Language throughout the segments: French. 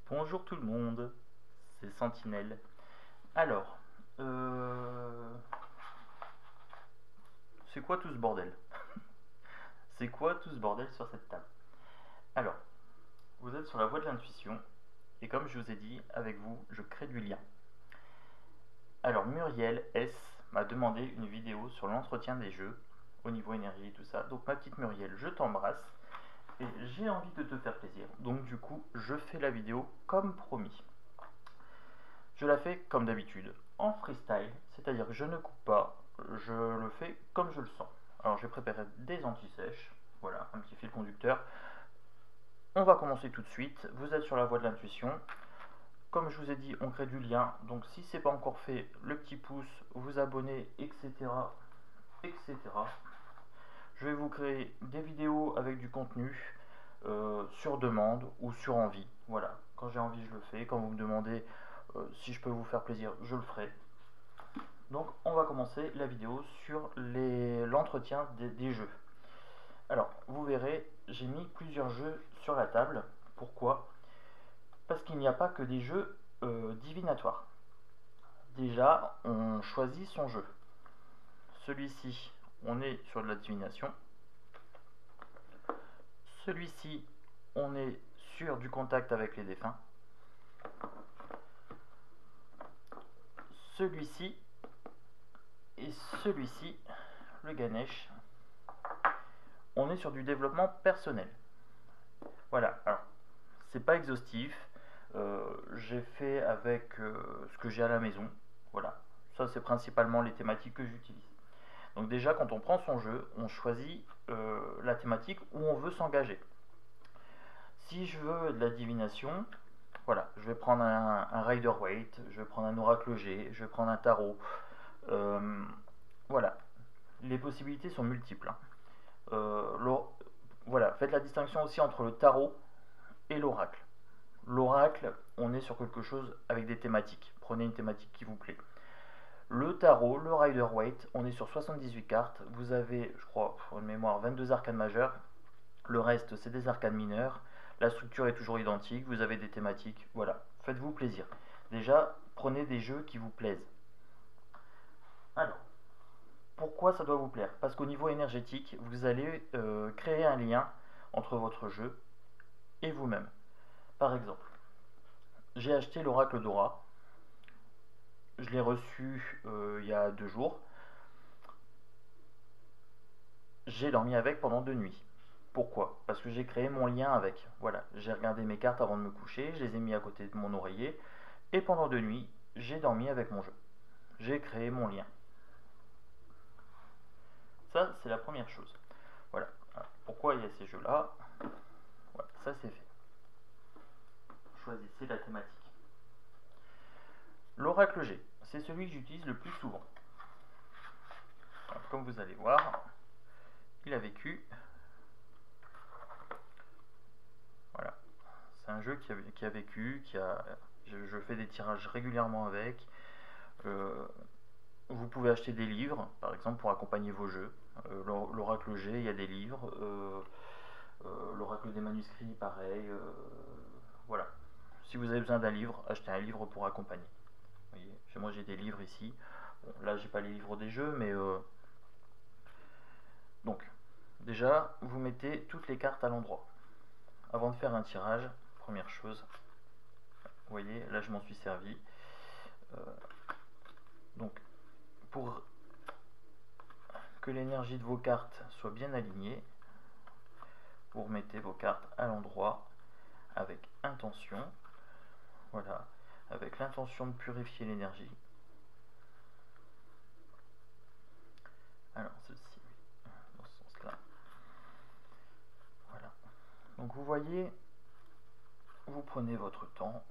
Bonjour tout le monde, c'est Sentinelle. Alors, c'est quoi tout ce bordel? C'est quoi tout ce bordel sur cette table? Alors, vous êtes sur la voie de l'intuition, et comme je vous ai dit, avec vous, je crée du lien. Alors, Muriel S m'a demandé une vidéo sur l'entretien des jeux, au niveau énergie et tout ça. Donc, ma petite Muriel, je t'embrasse, et j'ai envie de te faire plaisir. Donc, du coup, je fais la vidéo comme promis. Je la fais comme d'habitude, en freestyle, c'est-à-dire que je ne coupe pas, je le fais comme je le sens. Alors j'ai préparé des anti-sèches, voilà, un petit fil conducteur. On va commencer tout de suite, vous êtes sur la voie de l'intuition. Comme je vous ai dit, on crée du lien, donc si ce n'est pas encore fait, le petit pouce, vous abonner, etc. etc. Je vais vous créer des vidéos avec du contenu sur demande ou sur envie. Voilà, quand j'ai envie, je le fais. Quand vous me demandez si je peux vous faire plaisir, je le ferai. Donc, on va commencer la vidéo sur l'entretien des jeux. Alors, vous verrez, j'ai mis plusieurs jeux sur la table. Pourquoi? Parce qu'il n'y a pas que des jeux divinatoires. Déjà, on choisit son jeu. Celui-ci, on est sur de la divination. Celui-ci, on est sur du contact avec les défunts. Celui-ci et celui-ci, le Ganesh, on est sur du développement personnel. Voilà, alors, c'est pas exhaustif. J'ai fait avec ce que j'ai à la maison. Voilà, ça c'est principalement les thématiques que j'utilise. Donc déjà, quand on prend son jeu, on choisit la thématique où on veut s'engager. Si je veux de la divination, voilà, je vais prendre un Rider-Waite, je vais prendre un Oracle G, je vais prendre un Tarot. Voilà, les possibilités sont multiples. Voilà, faites la distinction aussi entre le Tarot et l'Oracle. L'Oracle, on est sur quelque chose avec des thématiques. Prenez une thématique qui vous plaît. Le Tarot, le Rider-Waite, on est sur 78 cartes. Vous avez, je crois, pour une mémoire, 22 arcanes majeures. Le reste, c'est des arcanes mineures. La structure est toujours identique. Vous avez des thématiques. Voilà, faites-vous plaisir. Déjà, prenez des jeux qui vous plaisent. Alors, pourquoi ça doit vous plaire? Parce qu'au niveau énergétique, vous allez créer un lien entre votre jeu et vous-même. Par exemple, j'ai acheté l'Oracle d'Aura. Je l'ai reçu il y a 2 jours. J'ai dormi avec pendant 2 nuits. Pourquoi? Parce que j'ai créé mon lien avec. Voilà, j'ai regardé mes cartes avant de me coucher, je les ai mis à côté de mon oreiller, et pendant 2 nuits, j'ai dormi avec mon jeu. J'ai créé mon lien. Ça, c'est la première chose. Voilà. Alors, pourquoi il y a ces jeux-là? Voilà, ça c'est fait. Choisissez la thématique. L'Oracle G, c'est celui que j'utilise le plus souvent. Alors, comme vous allez voir, il a vécu. Voilà. C'est un jeu qui a vécu, je fais des tirages régulièrement avec. Vous pouvez acheter des livres, par exemple, pour accompagner vos jeux. L'Oracle G, il y a des livres. L'Oracle des manuscrits, pareil. Voilà. Si vous avez besoin d'un livre, achetez un livre pour accompagner. Vous voyez, moi j'ai des livres ici. Bon, là, j'ai pas les livres des jeux, mais donc, déjà, vous mettez toutes les cartes à l'endroit. Avant de faire un tirage, première chose, vous voyez, là je m'en suis servi. Donc, pour que l'énergie de vos cartes soit bien alignée, vous remettez vos cartes à l'endroit avec intention. Voilà, avec l'intention de purifier l'énergie. Alors, ceci, dans ce sens-là. Voilà. Donc, vous voyez, vous prenez votre temps,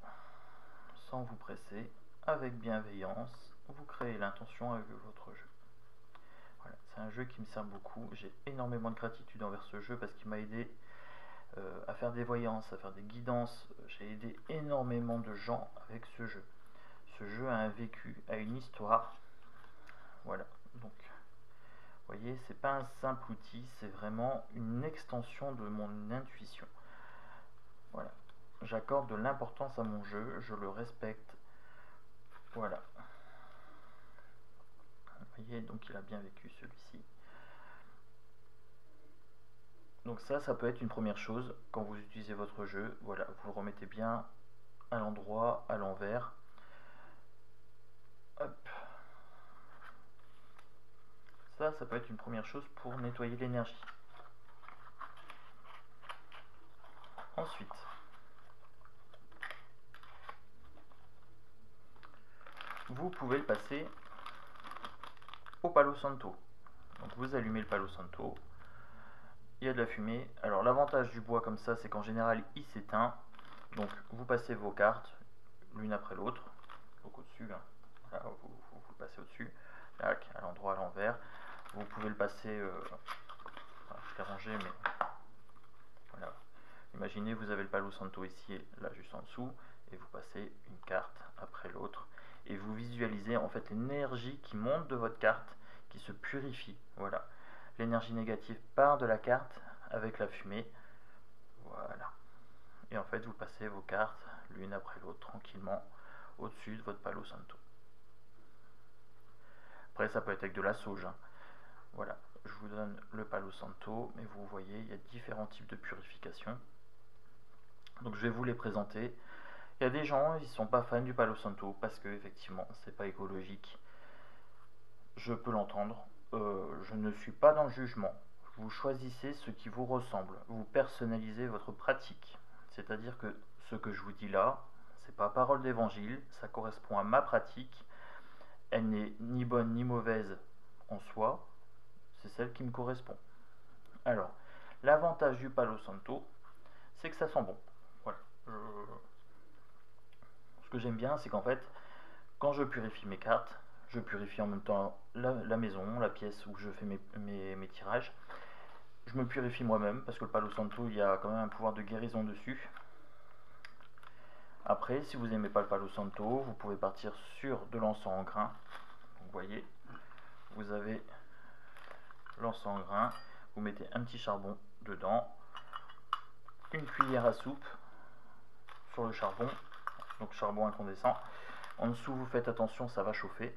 sans vous presser, avec bienveillance, vous créez l'intention avec votre jeu. Voilà, c'est un jeu qui me sert beaucoup. J'ai énormément de gratitude envers ce jeu parce qu'il m'a aidé à faire des voyances, à faire des guidances. J'ai aidé énormément de gens avec ce jeu. Ce jeu a un vécu, a une histoire. Voilà, donc, vous voyez, c'est pas un simple outil, c'est vraiment une extension de mon intuition. Voilà, j'accorde de l'importance à mon jeu, je le respecte. Voilà. Vous voyez, donc il a bien vécu celui-ci. Donc ça peut être une première chose quand vous utilisez votre jeu. Voilà, vous le remettez bien à l'endroit, à l'envers. Hop. Ça peut être une première chose pour nettoyer l'énergie. Ensuite, vous pouvez le passer au Palo Santo. Donc vous allumez le Palo Santo, il y a de la fumée. Alors l'avantage du bois comme ça, c'est qu'en général il s'éteint. Donc vous passez vos cartes l'une après l'autre, donc au-dessus, hein. Voilà, vous le passez au-dessus, à l'endroit, à l'envers. Vous pouvez le passer, je l'ai rangé, mais voilà. Imaginez, vous avez le Palo Santo ici et là juste en dessous, et vous passez une carte après l'autre, et vous visualisez en fait l'énergie qui monte de votre carte, qui se purifie. Voilà, l'énergie négative part de la carte avec la fumée. Voilà, et en fait vous passez vos cartes l'une après l'autre tranquillement au-dessus de votre Palo Santo. Après ça peut être avec de la sauge, hein. Voilà, je vous donne le Palo Santo, mais vous voyez il y a différents types de purification. Donc je vais vous les présenter. Il y a des gens, ils sont pas fans du Palo Santo parce que effectivement c'est pas écologique. Je peux l'entendre. Je ne suis pas dans le jugement. Vous choisissez ce qui vous ressemble. Vous personnalisez votre pratique. C'est-à-dire que ce que je vous dis là, c'est pas parole d'évangile, ça correspond à ma pratique. Elle n'est ni bonne ni mauvaise en soi, c'est celle qui me correspond. Alors, l'avantage du Palo Santo, c'est que ça sent bon. Voilà. Ce que j'aime bien, c'est qu'en fait, quand je purifie mes cartes, je purifie en même temps la maison, la pièce où je fais mes tirages. Je me purifie moi-même, parce que le Palo Santo, il y a quand même un pouvoir de guérison dessus. Après, si vous n'aimez pas le Palo Santo, vous pouvez partir sur de l'encens en grains. Vous voyez, vous avez l'encens en grains, vous mettez un petit charbon dedans, une cuillère à soupe sur le charbon, donc charbon incandescent. En dessous, vous faites attention, ça va chauffer.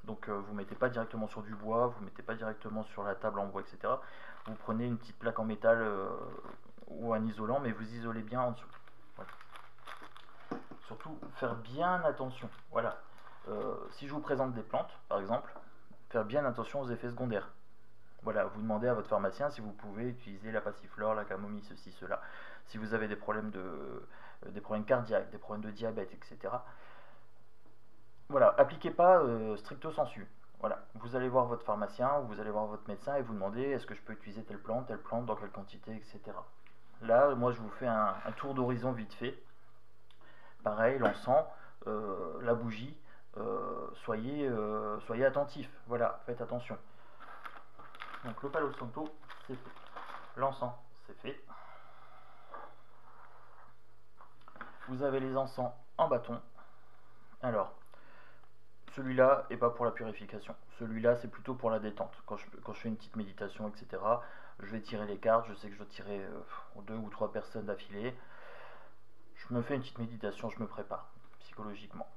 Donc vous ne mettez pas directement sur du bois, vous ne mettez pas directement sur la table en bois, etc. Vous prenez une petite plaque en métal ou un isolant, mais vous isolez bien en dessous. Voilà. Surtout, faire bien attention. Voilà. Si je vous présente des plantes, par exemple, faire bien attention aux effets secondaires. Voilà, vous demandez à votre pharmacien si vous pouvez utiliser la passiflore, la camomille, ceci, cela. Si vous avez des problèmes cardiaques, des problèmes de diabète, etc. Voilà, appliquez pas stricto sensu. Voilà, vous allez voir votre pharmacien ou vous allez voir votre médecin et vous demandez est-ce que je peux utiliser telle plante, dans quelle quantité, etc. Là, moi je vous fais un tour d'horizon vite fait. Pareil, l'encens, la bougie, soyez attentifs. Voilà, faites attention. Donc le Palo Santo, c'est fait. L'encens, c'est fait. Vous avez les encens en bâton. Alors, celui-là n'est pas pour la purification. Celui-là, c'est plutôt pour la détente. Quand je fais une petite méditation, etc., je vais tirer les cartes. Je sais que je dois tirer 2 ou 3 personnes d'affilée. Je me fais une petite méditation, je me prépare psychologiquement.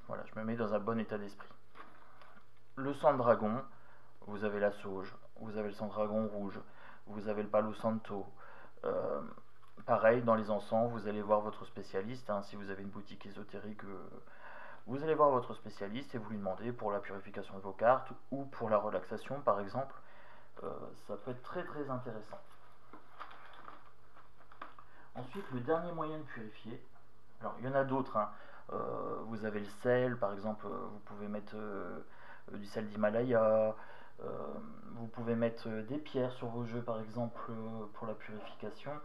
Voilà, je me mets dans un bon état d'esprit. Le sang de dragon, vous avez la sauge, vous avez le sang de dragon rouge, vous avez le Palo Santo. Pareil, dans les encens, vous allez voir votre spécialiste. Hein, si vous avez une boutique ésotérique, vous allez voir votre spécialiste et vous lui demandez pour la purification de vos cartes ou pour la relaxation, par exemple. Ça peut être très très intéressant. Ensuite, le dernier moyen de purifier, alors il y en a d'autres, hein. Vous avez le sel, par exemple, vous pouvez mettre du sel d'Himalaya, vous pouvez mettre des pierres sur vos jeux, par exemple, pour la purification.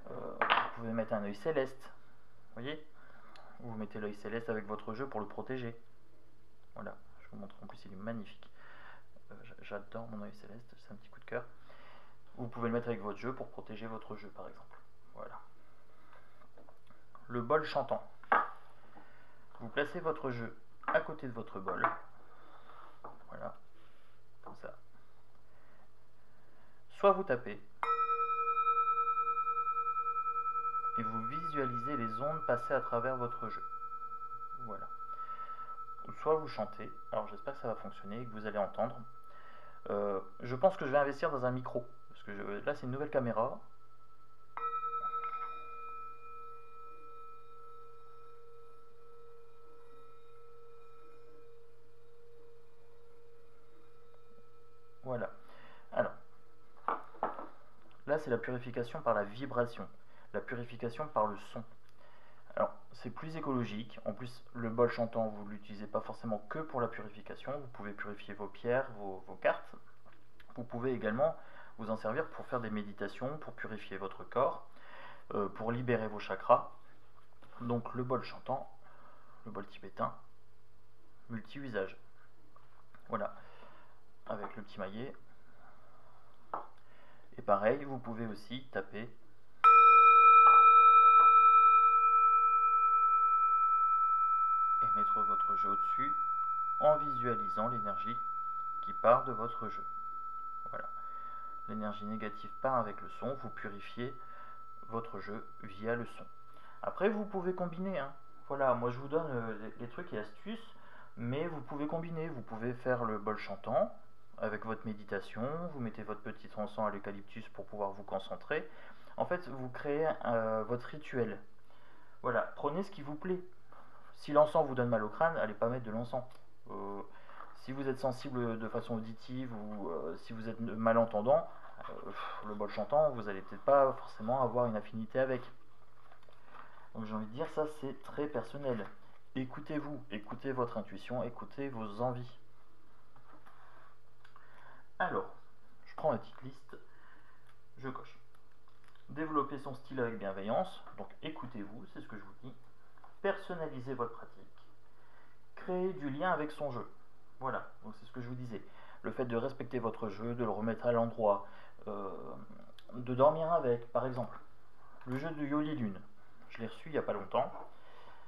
Vous pouvez mettre un œil céleste, vous voyez, vous mettez l'œil céleste avec votre jeu pour le protéger. Voilà, je vous montre, en plus il est magnifique. J'adore mon œil céleste, c'est un petit coup de cœur. Vous pouvez le mettre avec votre jeu pour protéger votre jeu, par exemple. Voilà. Le bol chantant. Vous placez votre jeu à côté de votre bol. Voilà. Comme ça. Soit vous tapez. et vous visualisez les ondes passer à travers votre jeu. Voilà. Soit vous chantez, alors j'espère que ça va fonctionner et que vous allez entendre. Je pense que je vais investir dans un micro, parce que là c'est une nouvelle caméra. Voilà. Alors, là c'est la purification par la vibration, la purification par le son. Alors, c'est plus écologique. En plus, le bol chantant, vous ne l'utilisez pas forcément que pour la purification. Vous pouvez purifier vos pierres, vos cartes. Vous pouvez également vous en servir pour faire des méditations, pour purifier votre corps, pour libérer vos chakras. Donc, le bol chantant, le bol tibétain, multi-usage. Voilà, avec le petit maillet. Et pareil, vous pouvez aussi taper et mettre votre jeu au-dessus en visualisant l'énergie qui part de votre jeu. Voilà. L'énergie négative part avec le son, vous purifiez votre jeu via le son. Après, vous pouvez combiner. Voilà, moi je vous donne les trucs et astuces, mais vous pouvez combiner. Vous pouvez faire le bol chantant avec votre méditation, vous mettez votre petit encens à l'eucalyptus pour pouvoir vous concentrer. En fait, vous créez votre rituel. Voilà, prenez ce qui vous plaît. Si l'encens vous donne mal au crâne, allez pas mettre de l'encens. Si vous êtes sensible de façon auditive ou si vous êtes malentendant, le bol chantant, vous allez peut-être pas forcément avoir une affinité avec. Donc j'ai envie de dire, ça c'est très personnel. Écoutez-vous, écoutez votre intuition, écoutez vos envies. Alors, je prends ma petite liste, je coche. Développer son style avec bienveillance, donc écoutez-vous, c'est ce que je vous dis. Personnalisez votre pratique. Créer du lien avec son jeu. Voilà, donc c'est ce que je vous disais. Le fait de respecter votre jeu, de le remettre à l'endroit, de dormir avec, par exemple. Le jeu de Yoli Lune, je l'ai reçu il n'y a pas longtemps.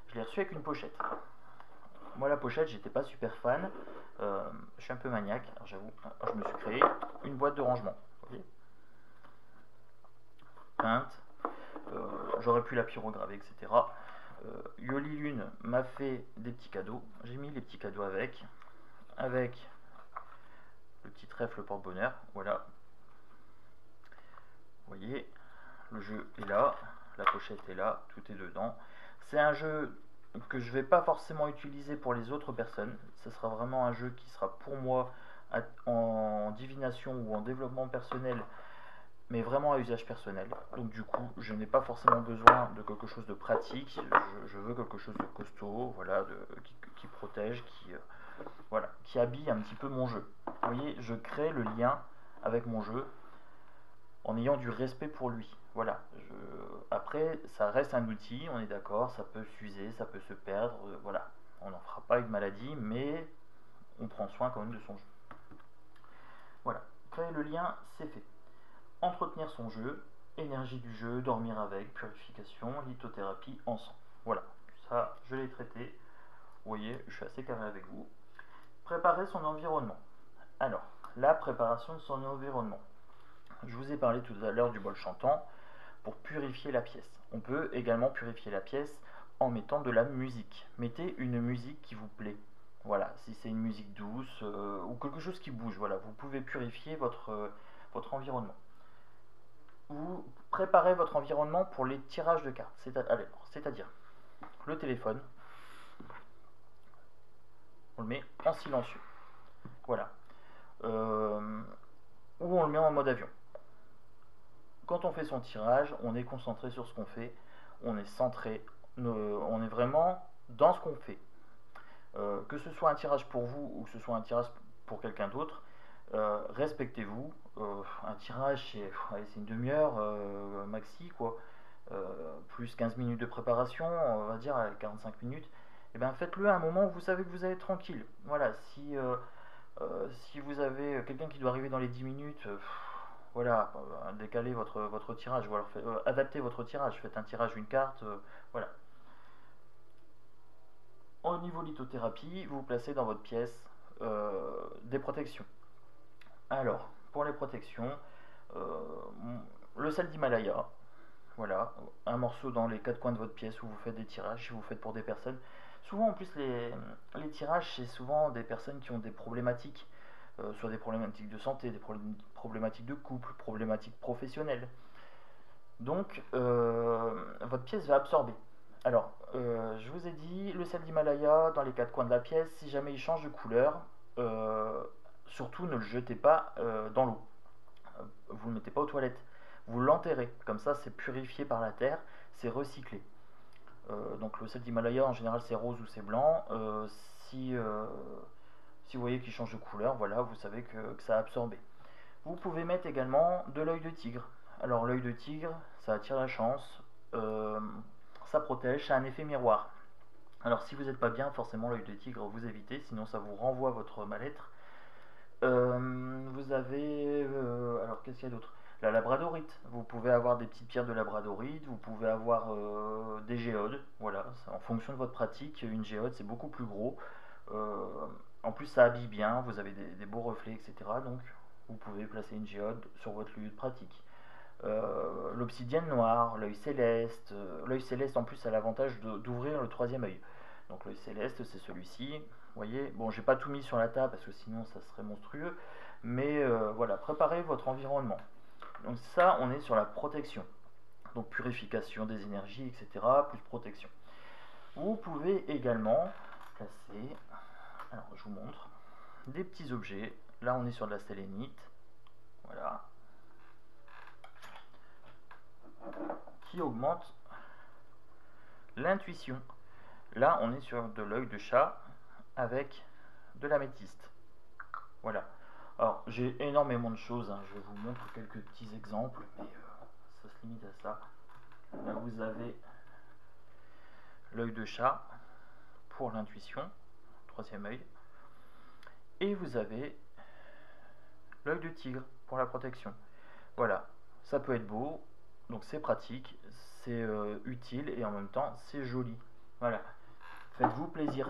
Je l'ai reçu avec une pochette. Moi, la pochette, j'étais pas super fan. Je suis un peu maniaque, j'avoue. Je me suis créé une boîte de rangement. Vous voyez, peinte. J'aurais pu la pyrograver, etc. Yoli Lune m'a fait des petits cadeaux. J'ai mis les petits cadeaux avec le petit trèfle porte-bonheur. Voilà. Vous voyez, le jeu est là, la pochette est là, tout est dedans. C'est un jeu que je ne vais pas forcément utiliser pour les autres personnes. Ce sera vraiment un jeu qui sera pour moi en divination ou en développement personnel, mais vraiment à usage personnel. Donc du coup, je n'ai pas forcément besoin de quelque chose de pratique. Je veux quelque chose de costaud, voilà, qui protège, voilà, qui habille un petit peu mon jeu. Vous voyez, je crée le lien avec mon jeu en ayant du respect pour lui. Voilà. Après, ça reste un outil, on est d'accord, ça peut s'user, ça peut se perdre, voilà. On n'en fera pas une maladie, mais on prend soin quand même de son jeu. Voilà. Créer le lien, c'est fait. Entretenir son jeu, énergie du jeu, dormir avec, purification, lithothérapie, encens. Voilà. Ça, je l'ai traité. Vous voyez, je suis assez carré avec vous. Préparer son environnement. Alors, la préparation de son environnement. Je vous ai parlé tout à l'heure du bol chantant pour purifier la pièce. On peut également purifier la pièce en mettant de la musique. Mettez une musique qui vous plaît. Voilà, si c'est une musique douce ou quelque chose qui bouge, voilà, vous pouvez purifier votre environnement. Vous préparez votre environnement pour les tirages de cartes. C'est-à-dire le téléphone, on le met en silencieux. Voilà. Ou on le met en mode avion. Quand on fait son tirage, on est concentré sur ce qu'on fait, on est centré, on est vraiment dans ce qu'on fait. Que ce soit un tirage pour vous ou que ce soit un tirage pour quelqu'un d'autre, respectez-vous. Un tirage, c'est une demi-heure maxi, quoi. Plus 15 minutes de préparation, on va dire 45 minutes. Et bien faites-le à un moment où vous savez que vous allez être tranquille. Voilà, si vous avez quelqu'un qui doit arriver dans les 10 minutes, voilà, décalez votre tirage, ou alors adaptez votre tirage, faites un tirage d'une carte, voilà. Au niveau lithothérapie, vous placez dans votre pièce des protections. Alors, pour les protections, le sel d'Himalaya, voilà, un morceau dans les quatre coins de votre pièce où vous faites des tirages, si vous faites pour des personnes. Souvent en plus les tirages c'est souvent des personnes qui ont des problématiques, soit des problématiques de santé, des problématiques de couple, problématiques professionnelles. Donc votre pièce va absorber. Alors je vous ai dit le sel d'Himalaya dans les quatre coins de la pièce, si jamais il change de couleur, euh, surtout ne le jetez pas dans l'eau. Vous ne le mettez pas aux toilettes. Vous l'enterrez, comme ça c'est purifié par la terre, c'est recyclé. Donc le sel d'Himalaya en général c'est rose ou c'est blanc. Si vous voyez qu'il change de couleur, voilà, vous savez que ça a absorbé. Vous pouvez mettre également de l'œil de tigre. Alors l'œil de tigre, ça attire la chance, ça protège, ça a un effet miroir. Alors si vous n'êtes pas bien, forcément l'œil de tigre vous évitez, sinon ça vous renvoie votre mal-être. Vous avez, alors qu'est-ce qu'il y a d'autre? La labradorite, vous pouvez avoir des petites pierres de labradorite, vous pouvez avoir des géodes, voilà, en fonction de votre pratique, une géode c'est beaucoup plus gros. Euh, En plus ça habille bien, vous avez des beaux reflets, etc. Donc vous pouvez placer une géode sur votre lieu de pratique. L'obsidienne noire, l'œil céleste en plus a l'avantage d'ouvrir le troisième œil. Donc l'œil céleste c'est celui-ci, vous voyez, bon j'ai pas tout mis sur la table parce que sinon ça serait monstrueux, mais voilà, préparez votre environnement. Donc ça on est sur la protection, donc purification des énergies, etc. plus protection. Vous pouvez également placer, alors je vous montre, des petits objets, là on est sur de la sélénite, voilà, qui augmente l'intuition. Là, on est sur de l'œil de chat avec de l'améthyste. Voilà. Alors, j'ai énormément de choses. Je vais vous montrer quelques petits exemples, mais ça se limite à ça. Là, vous avez l'œil de chat pour l'intuition, troisième œil. Et vous avez l'œil de tigre pour la protection. Voilà. Ça peut être beau, donc c'est pratique, c'est utile et en même temps c'est joli. Voilà. Faites-vous plaisir.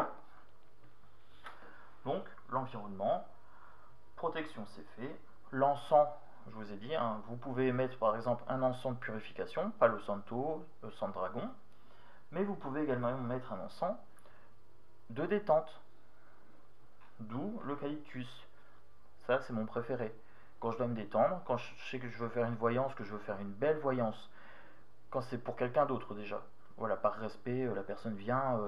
Donc, l'environnement, protection, c'est fait. L'encens, je vous ai dit, hein, vous pouvez mettre par exemple un encens de purification, Palo Santo, sang de dragon, mais vous pouvez également mettre un encens de détente, d'où l'eucalyptus. Ça, c'est mon préféré. Quand je dois me détendre, quand je sais que je veux faire une voyance, que je veux faire une belle voyance, quand c'est pour quelqu'un d'autre déjà. Voilà, par respect, la personne vient,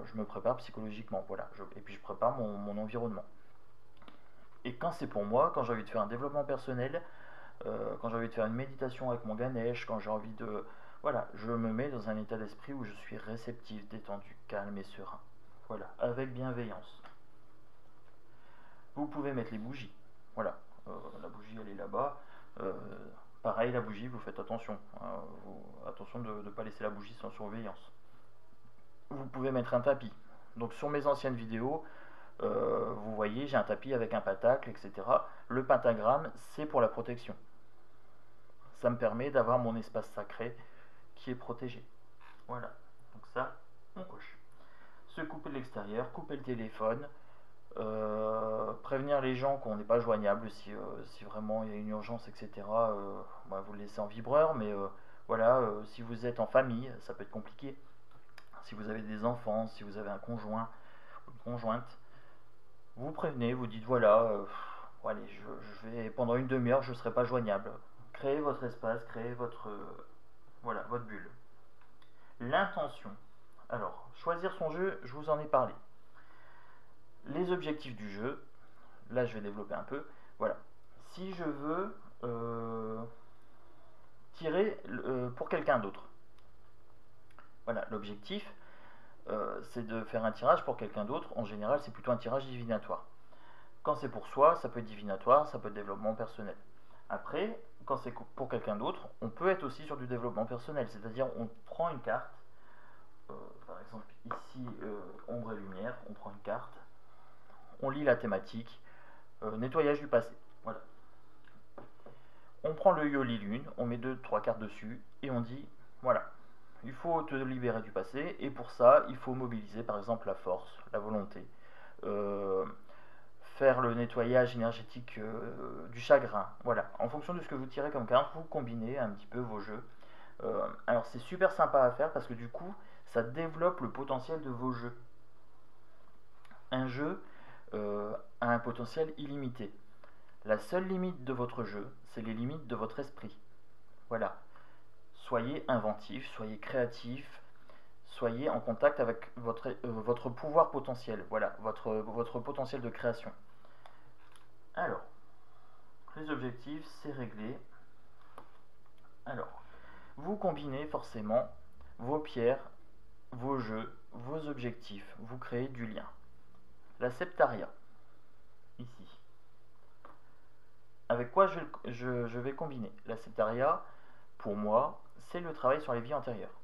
je me prépare psychologiquement, voilà, et puis je prépare mon environnement. Et quand c'est pour moi, quand j'ai envie de faire un développement personnel, quand j'ai envie de faire une méditation avec mon Ganesh, quand j'ai envie de... Voilà, je me mets dans un état d'esprit où je suis réceptif, détendu, calme et serein. Voilà, avec bienveillance. Vous pouvez mettre les bougies. Voilà, la bougie elle est là-bas. Pareil, la bougie, vous faites attention. Attention de ne pas laisser la bougie sans surveillance. Vous pouvez mettre un tapis. Donc sur mes anciennes vidéos, vous voyez, j'ai un tapis avec un pentacle, etc. Le pentagramme, c'est pour la protection. Ça me permet d'avoir mon espace sacré qui est protégé. Voilà, donc ça, on coche. Se couper de l'extérieur, couper le téléphone, prévenir les gens qu'on n'est pas joignable si vraiment il y a une urgence, etc. Vous le laissez en vibreur, mais voilà, si vous êtes en famille, ça peut être compliqué. Si vous avez des enfants, si vous avez un conjoint ou une conjointe, vous prévenez, vous dites voilà, allez, je vais pendant une demi-heure, je ne serai pas joignable. Créez votre espace, créez voilà, votre bulle. L'intention. Alors, choisir son jeu, je vous en ai parlé. Les objectifs du jeu, là je vais développer un peu. Voilà. Si je veux tirer pour quelqu'un d'autre, voilà, l'objectif, c'est de faire un tirage pour quelqu'un d'autre. En général, c'est plutôt un tirage divinatoire. Quand c'est pour soi, ça peut être divinatoire, ça peut être développement personnel. Après, quand c'est pour quelqu'un d'autre, on peut être aussi sur du développement personnel. C'est-à-dire, on prend une carte, par exemple ici, ombre et lumière, on prend une carte, on lit la thématique, nettoyage du passé. Voilà. On prend le Yoli Lune, on met 2-3 cartes dessus, et on dit, voilà, il faut te libérer du passé, et pour ça, il faut mobiliser par exemple la force, la volonté, faire le nettoyage énergétique du chagrin. Voilà, en fonction de ce que vous tirez comme carte, vous combinez un petit peu vos jeux. Alors c'est super sympa à faire parce que du coup, ça développe le potentiel de vos jeux. Un jeu a un potentiel illimité. La seule limite de votre jeu, c'est les limites de votre esprit. Voilà. Soyez inventif, soyez créatif, soyez en contact avec votre pouvoir potentiel. Voilà, votre potentiel de création. Alors, les objectifs, c'est réglé. Alors, vous combinez forcément vos pierres, vos jeux, vos objectifs. Vous créez du lien. La septaria, ici. Avec quoi je vais combiner? La septaria, pour moi, c'est le travail sur les vies antérieures.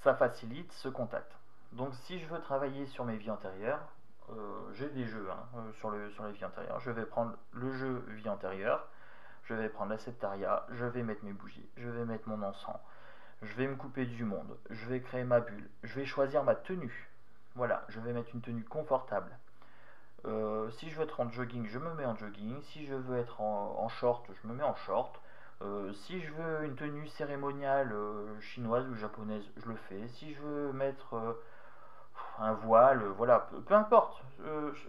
Ça facilite ce contact. Donc si je veux travailler sur mes vies antérieures, j'ai des jeux sur les vies antérieures. Je vais prendre le jeu vie antérieure, je vais prendre la septaria, je vais mettre mes bougies, je vais mettre mon encens, je vais me couper du monde, je vais créer ma bulle, je vais choisir ma tenue. Voilà, je vais mettre une tenue confortable. Si je veux être en jogging, je me mets en jogging. Si je veux être en short, je me mets en short. Si je veux une tenue cérémoniale chinoise ou japonaise, je le fais. Si je veux mettre un voile, voilà, peu importe,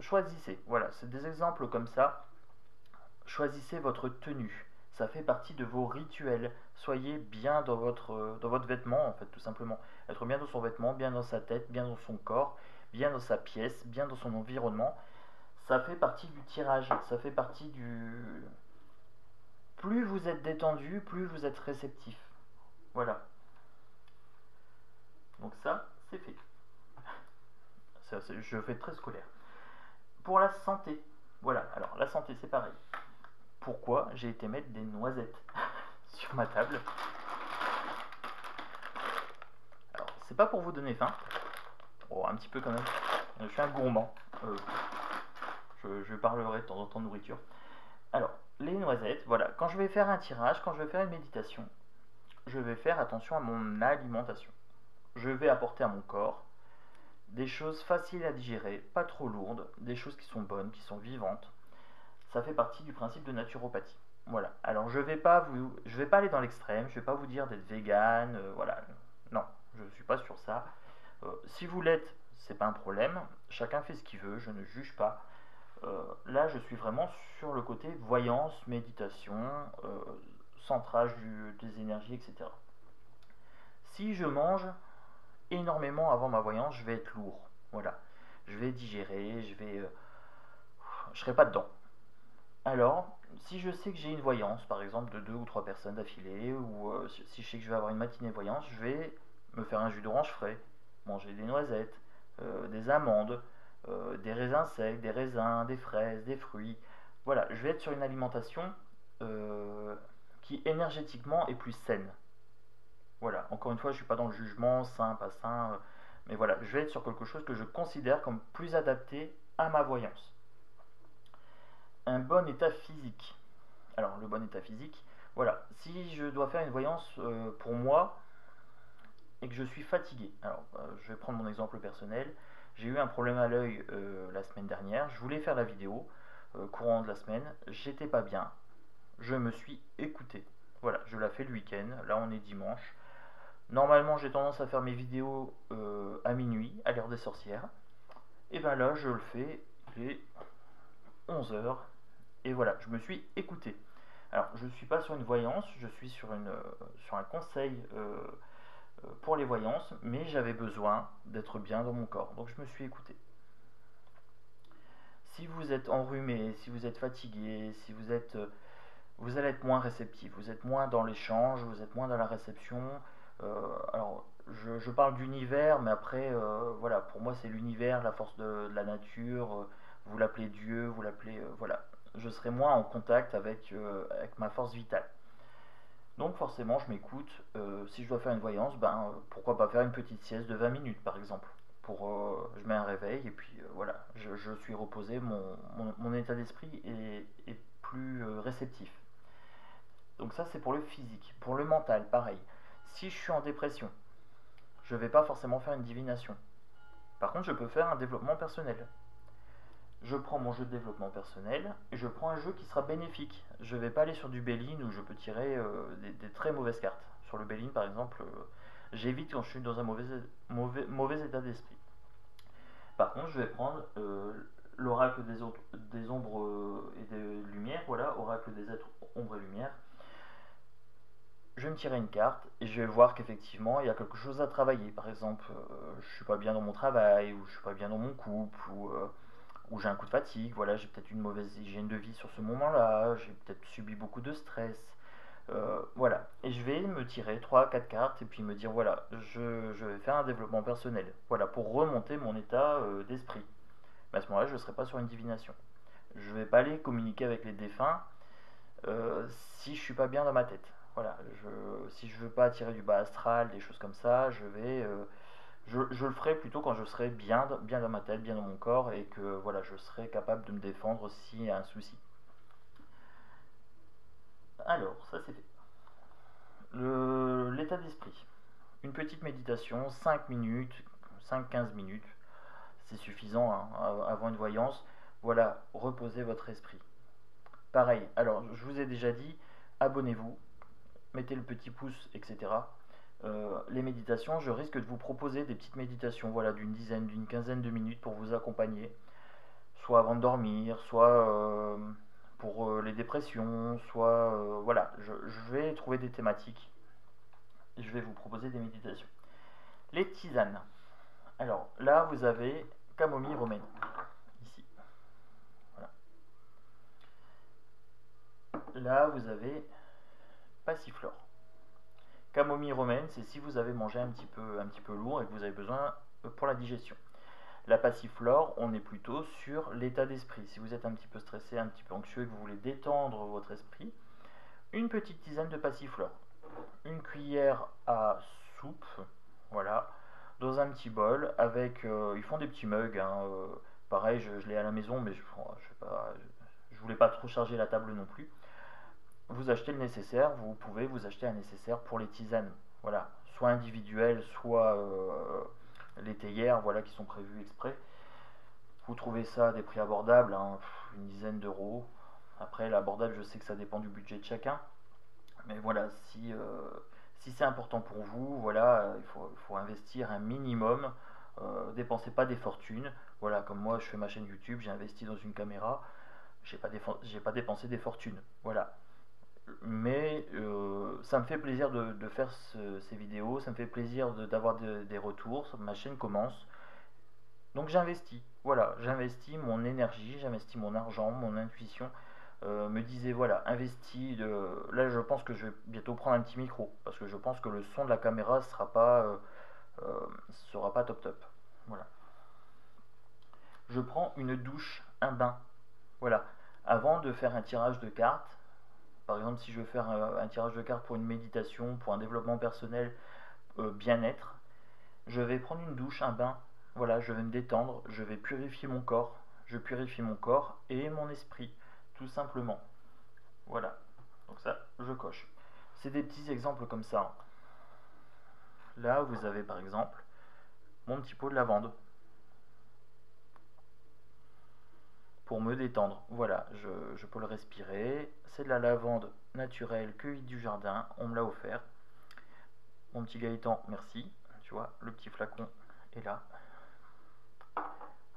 choisissez. Voilà, c'est des exemples comme ça. Choisissez votre tenue. Ça fait partie de vos rituels. Soyez bien dans votre vêtement, en fait, tout simplement. Être bien dans son vêtement, bien dans sa tête, bien dans son corps, bien dans sa pièce, bien dans son environnement. Ça fait partie du tirage, ça fait partie du... Plus vous êtes détendu, plus vous êtes réceptif. Voilà. Donc ça, c'est fait. Je fais très scolaire. Pour la santé, voilà. Alors, la santé, c'est pareil. Pourquoi j'ai été mettre des noisettes sur ma table? Alors, c'est pas pour vous donner faim. Oh, un petit peu quand même. Je suis un gourmand. Je parlerai de temps en temps de nourriture. Alors, les noisettes, voilà. Quand je vais faire un tirage, quand je vais faire une méditation, je vais faire attention à mon alimentation. Je vais apporter à mon corps des choses faciles à digérer, pas trop lourdes, des choses qui sont bonnes, qui sont vivantes. Ça fait partie du principe de naturopathie. Voilà. Alors je vais pas aller dans l'extrême. Je vais pas vous dire d'être vegan. Voilà. Non, je ne suis pas sur ça. Si vous l'êtes, c'est pas un problème. Chacun fait ce qu'il veut. Je ne juge pas. Là, je suis vraiment sur le côté voyance, méditation, centrage des énergies, etc. Si je mange énormément avant ma voyance, je vais être lourd. Voilà. Je vais digérer, je serai pas dedans. Alors, si je sais que j'ai une voyance, par exemple de 2 ou 3 personnes d'affilée, ou si je sais que je vais avoir une matinée voyance, je vais me faire un jus d'orange frais, manger des noisettes, des amandes, des raisins secs, des raisins, des fraises, des fruits. Voilà, je vais être sur une alimentation qui énergétiquement est plus saine. Voilà, encore une fois, je ne suis pas dans le jugement, sain, pas sain, mais voilà, je vais être sur quelque chose que je considère comme plus adapté à ma voyance. Un bon état physique. Alors, le bon état physique, voilà, si je dois faire une voyance pour moi et que je suis fatigué, alors je vais prendre mon exemple personnel. J'ai eu un problème à l'œil la semaine dernière, je voulais faire la vidéo courant de la semaine, j'étais pas bien, je me suis écouté. Voilà, je la fais le week-end, là on est dimanche. Normalement, j'ai tendance à faire mes vidéos à minuit, à l'heure des sorcières. Et ben là, je le fais, il est 11h. Et voilà, je me suis écouté. Alors, je ne suis pas sur une voyance, je suis sur un conseil pour les voyances, mais j'avais besoin d'être bien dans mon corps. Donc, je me suis écouté. Si vous êtes enrhumé, si vous êtes fatigué, si vous êtes... vous allez être moins réceptif, vous êtes moins dans l'échange, vous êtes moins dans la réception. Alors, je parle d'univers, mais après, voilà, pour moi, c'est l'univers, la force de la nature. Vous l'appelez Dieu, vous l'appelez, voilà. Je serai moins en contact avec ma force vitale. Donc, forcément, je m'écoute. Si je dois faire une voyance, ben, pourquoi pas faire une petite sieste de 20 minutes, par exemple. Je mets un réveil et puis voilà, je suis reposé, mon état d'esprit est plus réceptif. Donc ça, c'est pour le physique. Pour le mental, pareil. Si je suis en dépression, je ne vais pas forcément faire une divination. Par contre, je peux faire un développement personnel. je prends mon jeu de développement personnel et je prends un jeu qui sera bénéfique. Je ne vais pas aller sur du Bélin où je peux tirer des très mauvaises cartes. Sur le Bélin, par exemple, j'évite quand je suis dans un mauvais état d'esprit. Par contre, je vais prendre l'oracle des ombres et des lumières, voilà, oracle des êtres ombres et lumières. Je vais me tirer une carte et je vais voir qu'effectivement il y a quelque chose à travailler. Par exemple, je suis pas bien dans mon travail, ou je suis pas bien dans mon couple, ou j'ai un coup de fatigue, voilà, j'ai peut-être une mauvaise hygiène de vie sur ce moment-là, j'ai peut-être subi beaucoup de stress. Voilà, et je vais me tirer 3-4 cartes et puis me dire voilà, je vais faire un développement personnel, voilà, pour remonter mon état d'esprit. Mais à ce moment-là, je ne serai pas sur une divination. Je ne vais pas aller communiquer avec les défunts si je suis pas bien dans ma tête. Voilà, si je veux pas attirer du bas astral, des choses comme ça, je le ferai plutôt quand je serai bien dans ma tête, bien dans mon corps et que voilà, je serai capable de me défendre s'il y a un souci. Alors, ça c'est fait. L'état d'esprit. Une petite méditation, 5 minutes, 5-15 minutes, c'est suffisant hein, avant une voyance. Voilà, reposez votre esprit. Pareil, alors je vous ai déjà dit, abonnez-vous, mettez le petit pouce, etc. Les méditations, je risque de vous proposer des petites méditations, voilà, d'une dizaine, d'une quinzaine de minutes pour vous accompagner, soit avant de dormir, soit pour les dépressions, soit voilà, je vais trouver des thématiques et je vais vous proposer des méditations. Les tisanes. Alors là, vous avez camomille romaine, ici. Voilà. Là, vous avez passiflore. Camomille romaine, c'est si vous avez mangé un petit peu lourd et que vous avez besoin pour la digestion. La passiflore, on est plutôt sur l'état d'esprit. Si vous êtes un petit peu stressé, un petit peu anxieux et que vous voulez détendre votre esprit, une petite tisane de passiflore. Une cuillère à soupe, voilà, dans un petit bol avec, ils font des petits mugs, hein, pareil, je l'ai à la maison, mais je voulais pas trop charger la table non plus. Vous achetez le nécessaire, vous pouvez vous acheter un nécessaire pour les tisanes, voilà, soit individuelles, soit les théières, voilà, qui sont prévues exprès. Vous trouvez ça à des prix abordables, hein, une dizaine d'euros. Après, l'abordable, je sais que ça dépend du budget de chacun, mais voilà, si c'est important pour vous, voilà, il faut investir un minimum. Dépensez pas des fortunes. Voilà, comme moi, je fais ma chaîne YouTube, j'ai investi dans une caméra, j'ai pas dépensé des fortunes. Voilà. Mais ça me fait plaisir de faire ces vidéos, ça me fait plaisir d'avoir des retours, ma chaîne commence. Donc j'investis, voilà, j'investis mon énergie, j'investis mon argent, mon intuition. Me disait voilà, investis. Là, je pense que je vais bientôt prendre un petit micro parce que je pense que le son de la caméra sera pas top top. Voilà. Je prends une douche, un bain. Voilà. Avant de faire un tirage de cartes, par exemple, si je veux faire un tirage de cartes pour une méditation, pour un développement personnel, bien-être, je vais prendre une douche, un bain. Voilà, je vais me détendre, je vais purifier mon corps. Je purifie mon corps et mon esprit, tout simplement. Voilà. Donc ça, je coche. C'est des petits exemples comme ça. Là, vous avez par exemple mon petit pot de lavande. Pour me détendre. Voilà, je peux le respirer. C'est de la lavande naturelle cueillie du jardin. On me l'a offert. Mon petit Gaëtan, merci. Tu vois, le petit flacon est là.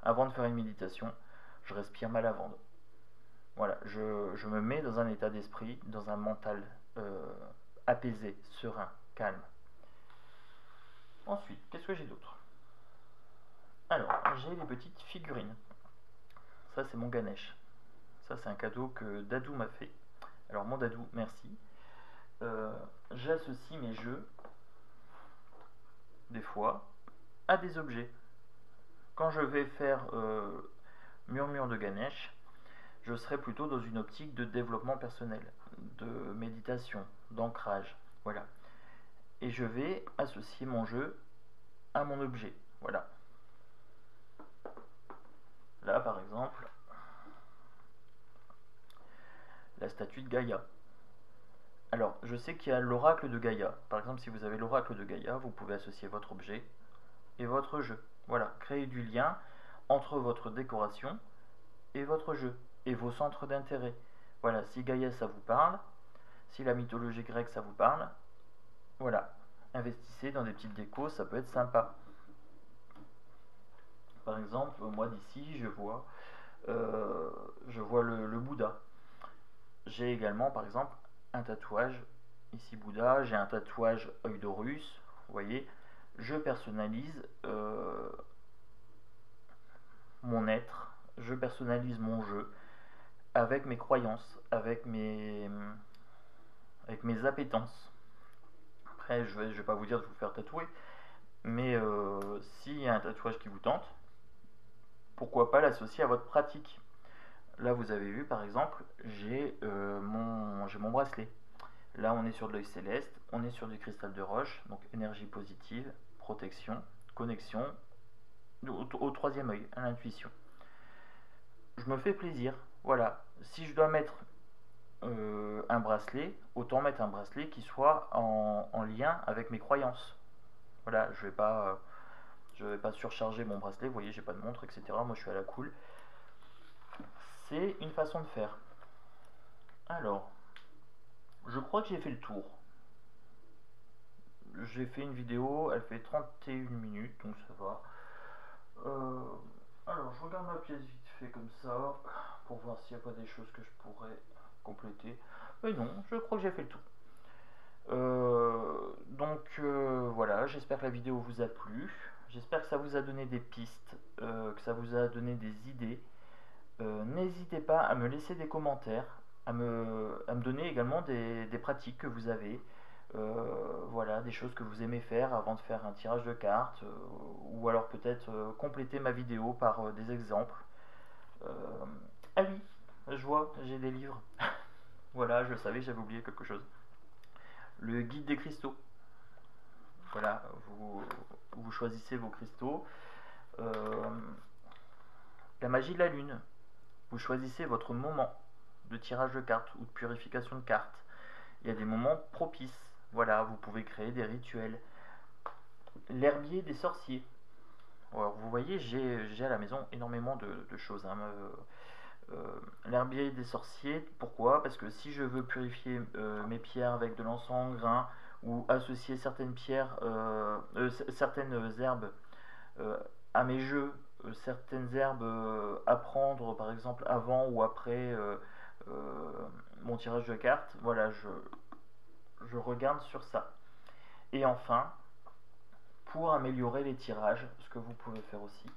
Avant de faire une méditation, je respire ma lavande. Voilà, je me mets dans un état d'esprit, dans un mental apaisé, serein, calme. Ensuite, qu'est-ce que j'ai d'autre? Alors, j'ai les petites figurines. Ça, c'est mon Ganesh. Ça, c'est un cadeau que Dadou m'a fait. Alors, mon Dadou, merci. J'associe mes jeux, des fois, à des objets. Quand je vais faire Murmure de Ganesh, je serai plutôt dans une optique de développement personnel, de méditation, d'ancrage. Voilà. Et je vais associer mon jeu à mon objet. Voilà. Là, par exemple, la statue de Gaïa. Alors, je sais qu'il y a l'oracle de Gaïa. Par exemple, si vous avez l'oracle de Gaïa, vous pouvez associer votre objet et votre jeu. Voilà, créer du lien entre votre décoration et votre jeu et vos centres d'intérêt. Voilà, si Gaïa ça vous parle, si la mythologie grecque ça vous parle, voilà, investissez dans des petites décos, ça peut être sympa. Par exemple, moi d'ici, je vois le Bouddha. J'ai également, par exemple, un tatouage, ici Bouddha, j'ai un tatouage œil d'Horus, vous voyez, je personnalise mon être, je personnalise mon jeu avec mes croyances, avec mes appétences. Après, je vais pas vous dire de vous faire tatouer, mais s'il y a un tatouage qui vous tente, pourquoi pas l'associer à votre pratique. Là, vous avez vu, par exemple, j'ai mon bracelet. Là, on est sur de l'œil céleste, on est sur du cristal de roche, donc énergie positive, protection, connexion, au troisième œil, à l'intuition. Je me fais plaisir, voilà. Si je dois mettre un bracelet, autant mettre un bracelet qui soit en lien avec mes croyances. Voilà, je vais pas surcharger mon bracelet, vous voyez, j'ai pas de montre, etc. Moi, je suis à la cool. C'est une façon de faire. Alors, je crois que j'ai fait le tour. J'ai fait une vidéo, elle fait 31 minutes, donc ça va. Alors, je regarde ma pièce vite fait comme ça, pour voir s'il n'y a pas des choses que je pourrais compléter. Mais non, je crois que j'ai fait le tour. Voilà, j'espère que la vidéo vous a plu. J'espère que ça vous a donné des pistes, que ça vous a donné des idées. N'hésitez pas à me laisser des commentaires, à me donner également des pratiques que vous avez. Voilà, des choses que vous aimez faire avant de faire un tirage de cartes, ou alors peut-être compléter ma vidéo par des exemples. Ah oui, je vois, j'ai des livres. Voilà, je savais, j'avais oublié quelque chose. Le guide des cristaux. Voilà, vous choisissez vos cristaux. La magie de la lune. Vous choisissez votre moment de tirage de cartes ou de purification de cartes. Il y a des moments propices. Voilà, vous pouvez créer des rituels. L'herbier des sorciers. Alors, vous voyez, j'ai à la maison énormément de choses. Hein. L'herbier des sorciers, pourquoi? Parce que si je veux purifier mes pierres avec de l'encens en grain ou associer certaines pierres, certaines herbes à mes jeux, certaines herbes à prendre par exemple avant ou après mon tirage de cartes, voilà, je regarde sur ça. Et enfin, pour améliorer les tirages, ce que vous pouvez faire aussi,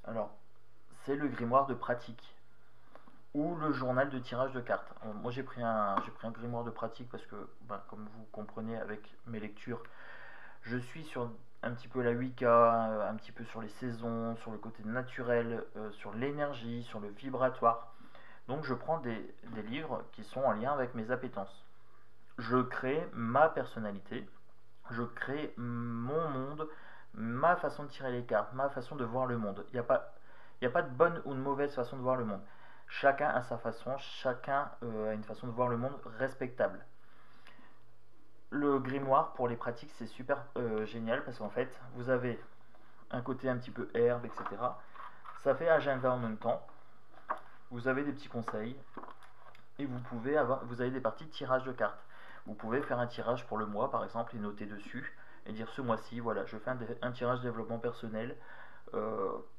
alors c'est le grimoire de pratique ou le journal de tirage de cartes. Alors, moi j'ai pris un grimoire de pratique parce que, comme vous comprenez avec mes lectures, je suis sur un petit peu la Wicca, un petit peu sur les saisons, sur le côté naturel, sur l'énergie, sur le vibratoire. Donc je prends des livres qui sont en lien avec mes appétences. Je crée ma personnalité, je crée mon monde, ma façon de tirer les cartes, ma façon de voir le monde. Il n'y a pas de bonne ou de mauvaise façon de voir le monde. Chacun a sa façon, chacun a une façon de voir le monde respectable. Le grimoire pour les pratiques, c'est super génial parce qu'en fait, vous avez un côté un petit peu herbe, etc. Ça fait agenda en même temps. Vous avez des petits conseils et vous avez des parties de tirage de cartes. Vous pouvez faire un tirage pour le mois, par exemple, et noter dessus et dire ce mois-ci, voilà, je fais un tirage développement personnel.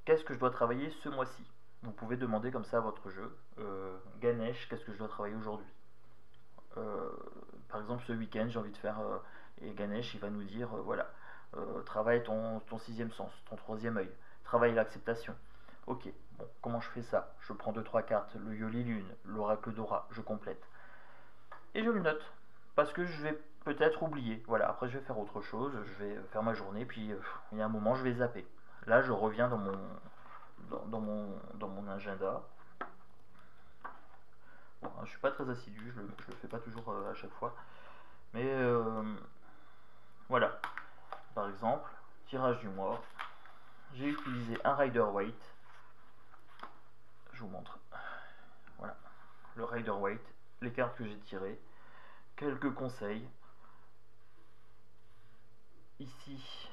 Qu'est-ce que je dois travailler ce mois-ci? Vous pouvez demander comme ça à votre jeu. Ganesh, qu'est-ce que je dois travailler aujourd'hui? Par exemple, ce week-end, j'ai envie de faire, et Ganesh, il va nous dire, voilà, travaille ton sixième sens, ton troisième œil, travaille l'acceptation. Ok, bon, comment je fais ça? Je prends 2-3 cartes, le Yoli Lune, l'oracle d'Aura, je complète. Et je le note, parce que je vais peut-être oublier. Voilà, après je vais faire autre chose, je vais faire ma journée, puis il y a un moment, je vais zapper. Là, je reviens dans mon agenda. Bon, je suis pas très assidu, je le fais pas toujours à chaque fois. Mais voilà. Par exemple, tirage du mois. J'ai utilisé un Rider-Waite. Je vous montre. Voilà. Le Rider-Waite. Les cartes que j'ai tirées. Quelques conseils. Ici,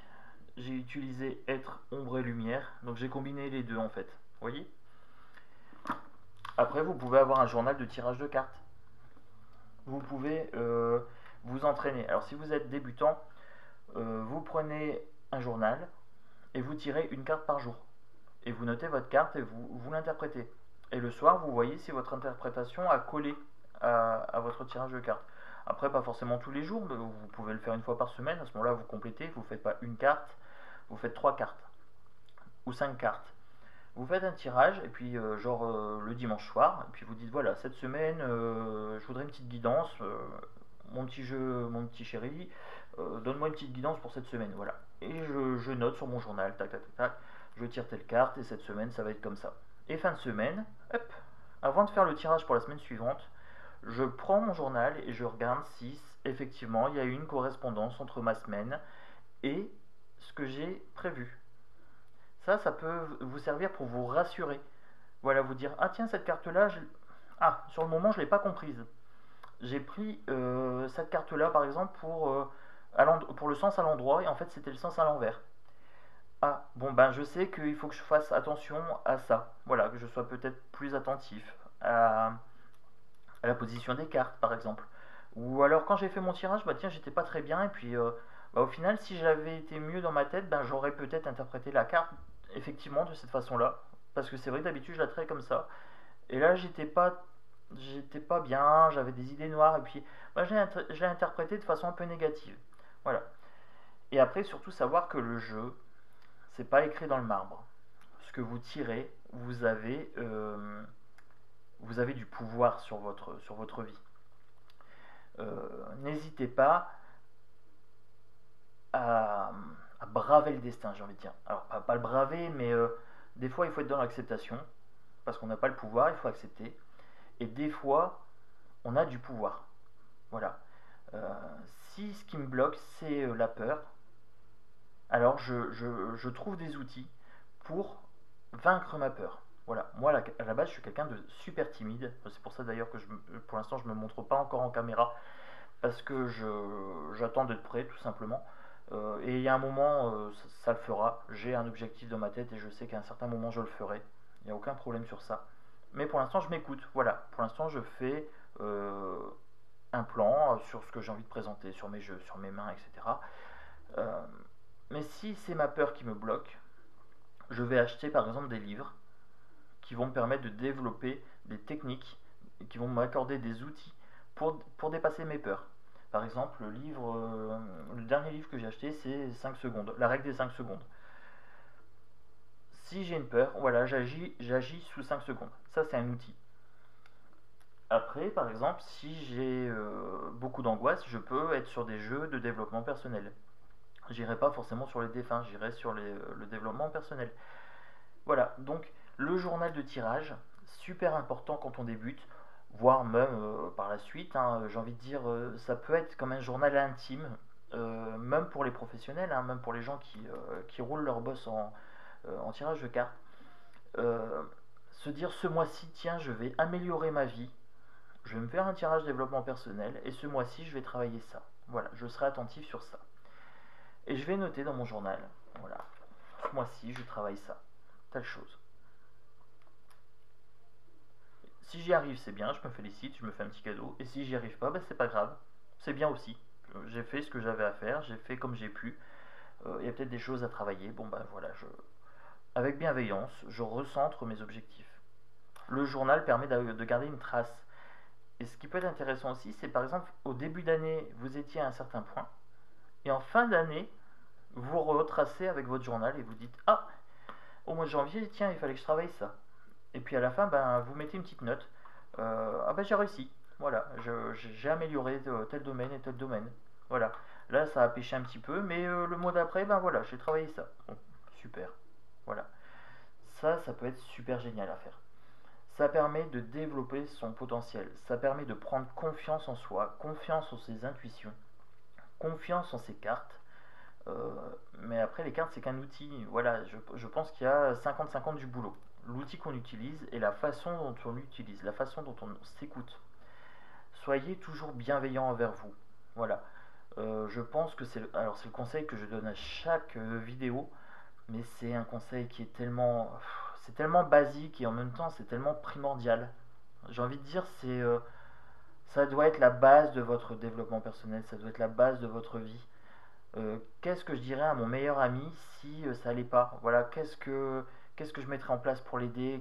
j'ai utilisé être, ombre et lumière. Donc j'ai combiné les deux en fait. Vous voyez? Après, vous pouvez avoir un journal de tirage de cartes. Vous pouvez vous entraîner. Alors, si vous êtes débutant, vous prenez un journal et vous tirez une carte par jour. Et vous notez votre carte et vous l'interprétez. Et le soir, vous voyez si votre interprétation a collé à votre tirage de cartes. Après, pas forcément tous les jours, mais vous pouvez le faire une fois par semaine. À ce moment-là, vous complétez, vous ne faites pas une carte, vous faites 3 cartes ou 5 cartes. Vous faites un tirage, et puis le dimanche soir, et puis vous dites voilà, cette semaine, je voudrais une petite guidance, mon petit chéri, donne-moi une petite guidance pour cette semaine, voilà. Et je note sur mon journal, tac, tac, tac, tac, je tire telle carte, et cette semaine, ça va être comme ça. Et fin de semaine, hop, avant de faire le tirage pour la semaine suivante, je prends mon journal et je regarde si effectivement il y a eu une correspondance entre ma semaine et ce que j'ai prévu. Ça peut vous servir pour vous rassurer. Voilà, vous dire, ah tiens, cette carte-là, ah, sur le moment, je ne l'ai pas comprise. J'ai pris cette carte-là, par exemple, pour le sens à l'endroit, et en fait, c'était le sens à l'envers. Ah, bon, ben, je sais qu'il faut que je fasse attention à ça. Voilà, que je sois peut-être plus attentif à la position des cartes, par exemple. Ou alors, quand j'ai fait mon tirage, bah tiens, j'étais pas très bien, et puis bah, au final, si j'avais été mieux dans ma tête, ben, j'aurais peut-être interprété la carte effectivement de cette façon-là. Parce que c'est vrai que d'habitude, je la traite comme ça. Et là, j'étais pas bien, j'avais des idées noires, et puis bah, je l'ai interprété de façon un peu négative. Voilà. Et après, surtout savoir que le jeu, c'est pas écrit dans le marbre. Ce que vous tirez, vous avez du pouvoir sur votre vie. N'hésitez pas à, à braver le destin, j'ai envie de dire. Alors, pas le braver, mais des fois, il faut être dans l'acceptation, parce qu'on n'a pas le pouvoir, il faut accepter. Et des fois, on a du pouvoir. Voilà. Euh, Si ce qui me bloque, c'est la peur, alors je trouve des outils pour vaincre ma peur. Voilà. Moi, à la base, je suis quelqu'un de super timide. C'est pour ça d'ailleurs que pour l'instant, je ne me montre pas encore en caméra, parce que j'attends d'être prêt, tout simplement. Et il y a un moment, ça le fera. J'ai un objectif dans ma tête et je sais qu'à un certain moment, je le ferai. Il n'y a aucun problème sur ça. Mais pour l'instant, je m'écoute. Voilà. Pour l'instant, je fais un plan sur ce que j'ai envie de présenter, sur mes jeux, sur mes mains, etc. Euh, mais si c'est ma peur qui me bloque, je vais acheter par exemple des livres qui vont me permettre de développer des techniques, qui vont m'accorder des outils pour dépasser mes peurs. Par exemple, le dernier livre que j'ai acheté, c'est 5 secondes, la règle des 5 secondes. Si j'ai une peur, voilà, j'agis sous 5 secondes. Ça, c'est un outil. Après, par exemple, si j'ai beaucoup d'angoisse, je peux être sur des jeux de développement personnel. J'irai pas forcément sur les défunts, j'irai sur le développement personnel. Voilà, donc le journal de tirage, super important quand on débute, voire même par la suite, hein, j'ai envie de dire, ça peut être comme un journal intime, même pour les professionnels, hein, même pour les gens qui roulent leur boss en tirage de cartes. Euh, Se dire ce mois-ci, tiens, je vais améliorer ma vie, je vais me faire un tirage développement personnel, et ce mois-ci, je vais travailler ça. Voilà, je serai attentif sur ça. Et je vais noter dans mon journal, voilà, ce mois-ci, je travaille ça, telle chose. Si j'y arrive, c'est bien, je me félicite, je me fais un petit cadeau. Et si j'y arrive pas, bah, c'est pas grave, c'est bien aussi. J'ai fait ce que j'avais à faire, j'ai fait comme j'ai pu. Il y a peut-être des choses à travailler. Bon, bah voilà, avec bienveillance, je recentre mes objectifs. Le journal permet de garder une trace. Et ce qui peut être intéressant aussi, c'est par exemple, au début d'année, vous étiez à un certain point. Et en fin d'année, vous retracez avec votre journal et vous dites ah, au mois de janvier, tiens, il fallait que je travaille ça. Et puis à la fin, ben, vous mettez une petite note. Ah ben j'ai réussi. Voilà, j'ai amélioré tel domaine et tel domaine. Voilà. Là, ça a pêché un petit peu, mais le mois d'après, ben voilà, j'ai travaillé ça. Bon, super. Voilà. Ça peut être super génial à faire. Ça permet de développer son potentiel. Ça permet de prendre confiance en soi, confiance en ses intuitions, confiance en ses cartes. Mais après, les cartes, c'est qu'un outil. Voilà, je pense qu'il y a 50-50 du boulot. L'outil qu'on utilise et la façon dont on l'utilise, la façon dont on s'écoute. Soyez toujours bienveillant envers vous. Voilà. Je pense que c'est le conseil que je donne à chaque vidéo, mais c'est un conseil qui est tellement basique et en même temps c'est tellement primordial. J'ai envie de dire, ça doit être la base de votre développement personnel, ça doit être la base de votre vie. Qu'est-ce que je dirais à mon meilleur ami si ça allait pas? Voilà, qu'est-ce que je mettrais en place pour l'aider?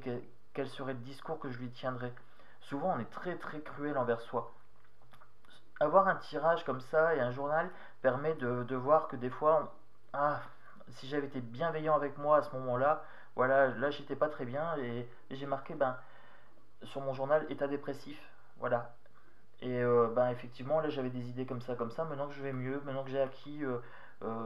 Quel serait le discours que je lui tiendrais? Souvent, on est très très cruel envers soi. Avoir un tirage comme ça et un journal permet de voir que des fois, si j'avais été bienveillant avec moi à ce moment-là, voilà, là j'étais pas très bien et j'ai marqué ben, sur mon journal état dépressif, voilà. Et ben, effectivement, là j'avais des idées comme ça. Maintenant que je vais mieux, maintenant que j'ai acquis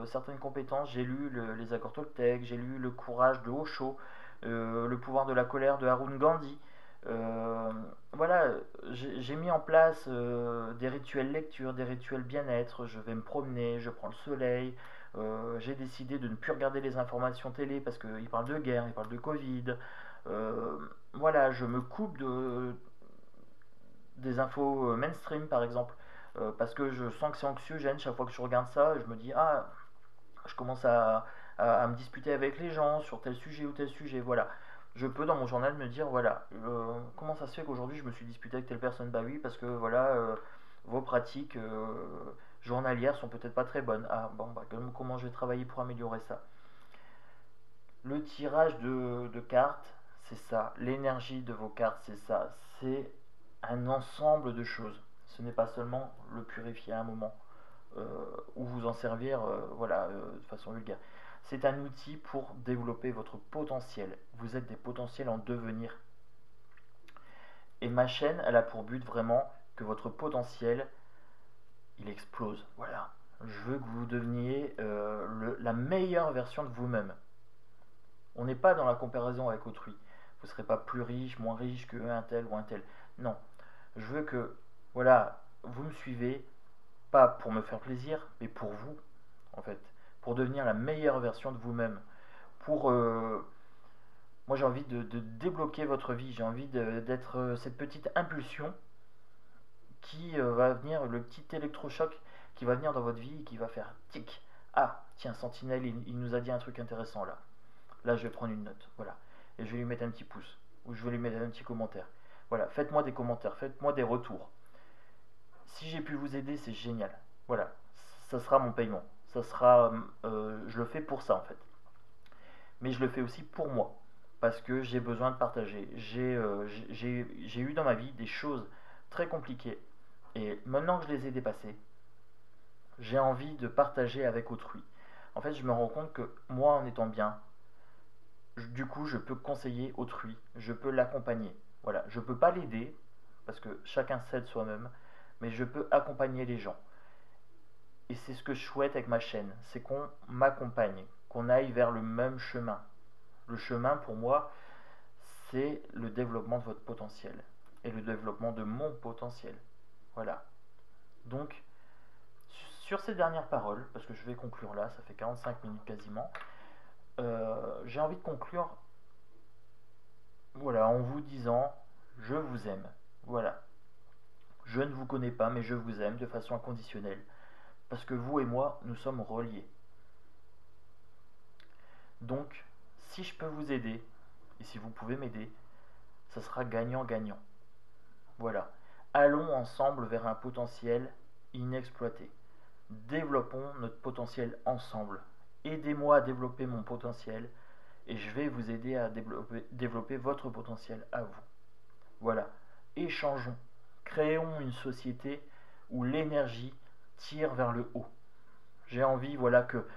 certaines compétences, j'ai lu les accords Toltec, j'ai lu Le courage de Osho, Le pouvoir de la colère de Harun Gandhi. Euh, voilà, j'ai mis en place des rituels lecture, des rituels bien-être. Je vais me promener, je prends le soleil. J'ai décidé de ne plus regarder les informations télé parce qu'ils parlent de guerre, ils parlent de Covid. Euh, voilà, je me coupe des infos mainstream par exemple, parce que je sens que c'est anxiogène chaque fois que je regarde ça. Je me dis, je commence à me disputer avec les gens sur tel sujet ou tel sujet. Voilà, je peux dans mon journal me dire, voilà, comment ça se fait qu'aujourd'hui je me suis disputé avec telle personne? Bah oui, parce que voilà, vos pratiques journalières sont peut-être pas très bonnes. Ah bon, bah, comment je vais travailler pour améliorer ça? Le tirage de cartes, c'est ça. L'énergie de vos cartes, c'est ça. C'est un ensemble de choses. Ce n'est pas seulement le purifier à un moment ou vous en servir voilà, de façon vulgaire. C'est un outil pour développer votre potentiel. Vous êtes des potentiels en devenir. Et ma chaîne, elle a pour but vraiment que votre potentiel, il explose. Voilà. Je veux que vous deveniez la meilleure version de vous-même. On n'est pas dans la comparaison avec autrui. Vous ne serez pas plus riche, moins riche que un tel ou un tel. Non. Je veux que, voilà, vous me suivez, pas pour me faire plaisir, mais pour vous, en fait. Pour devenir la meilleure version de vous-même. Pour. Moi, j'ai envie de débloquer votre vie. J'ai envie d'être cette petite impulsion qui va venir, le petit électrochoc qui va venir dans votre vie et qui va faire tic. Ah, tiens, Sentinelle, il nous a dit un truc intéressant là. Là, je vais prendre une note. Voilà. Et je vais lui mettre un petit pouce. Ou je vais lui mettre un petit commentaire. Voilà. Faites-moi des commentaires. Faites-moi des retours. Si j'ai pu vous aider, c'est génial. Voilà. Ça sera mon paiement. Ça sera. Je le fais pour ça, en fait. Mais je le fais aussi pour moi. Parce que j'ai besoin de partager. J'ai eu dans ma vie des choses très compliquées. Et maintenant que je les ai dépassées, j'ai envie de partager avec autrui. En fait, je me rends compte que moi, en étant bien, du coup, je peux conseiller autrui, je peux l'accompagner. Voilà, je peux pas l'aider parce que chacun s'aide soi-même, mais je peux accompagner les gens. Et c'est ce que je souhaite avec ma chaîne, c'est qu'on m'accompagne, qu'on aille vers le même chemin. Le chemin, pour moi, c'est le développement de votre potentiel et le développement de mon potentiel. Voilà. Donc, sur ces dernières paroles, parce que je vais conclure là, ça fait 45 minutes quasiment, j'ai envie de conclure, voilà, en vous disant je vous aime. Voilà. Je ne vous connais pas, mais je vous aime de façon inconditionnelle. Parce que vous et moi, nous sommes reliés. Donc, si je peux vous aider, et si vous pouvez m'aider, ça sera gagnant-gagnant. Voilà. Allons ensemble vers un potentiel inexploité. Développons notre potentiel ensemble. Aidez-moi à développer mon potentiel et je vais vous aider à développer votre potentiel à vous. Voilà. Échangeons. Créons une société où l'énergie tire vers le haut. J'ai envie, voilà, que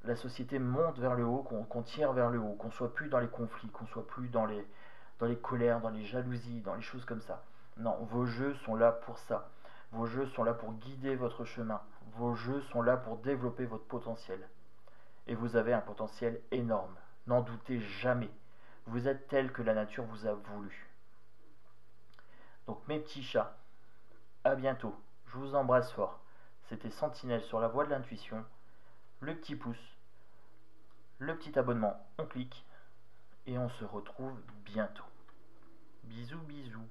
la société monte vers le haut, qu'on tire vers le haut, qu'on soit plus dans les conflits, qu'on soit plus dans les colères, dans les jalousies, dans les choses comme ça. Non, vos jeux sont là pour ça. Vos jeux sont là pour guider votre chemin. Vos jeux sont là pour développer votre potentiel. Et vous avez un potentiel énorme. N'en doutez jamais. Vous êtes tel que la nature vous a voulu. Donc mes petits chats, à bientôt. Je vous embrasse fort. C'était Sentinelle sur la voie de l'intuition. Le petit pouce, le petit abonnement, on clique et on se retrouve bientôt. Bisous bisous.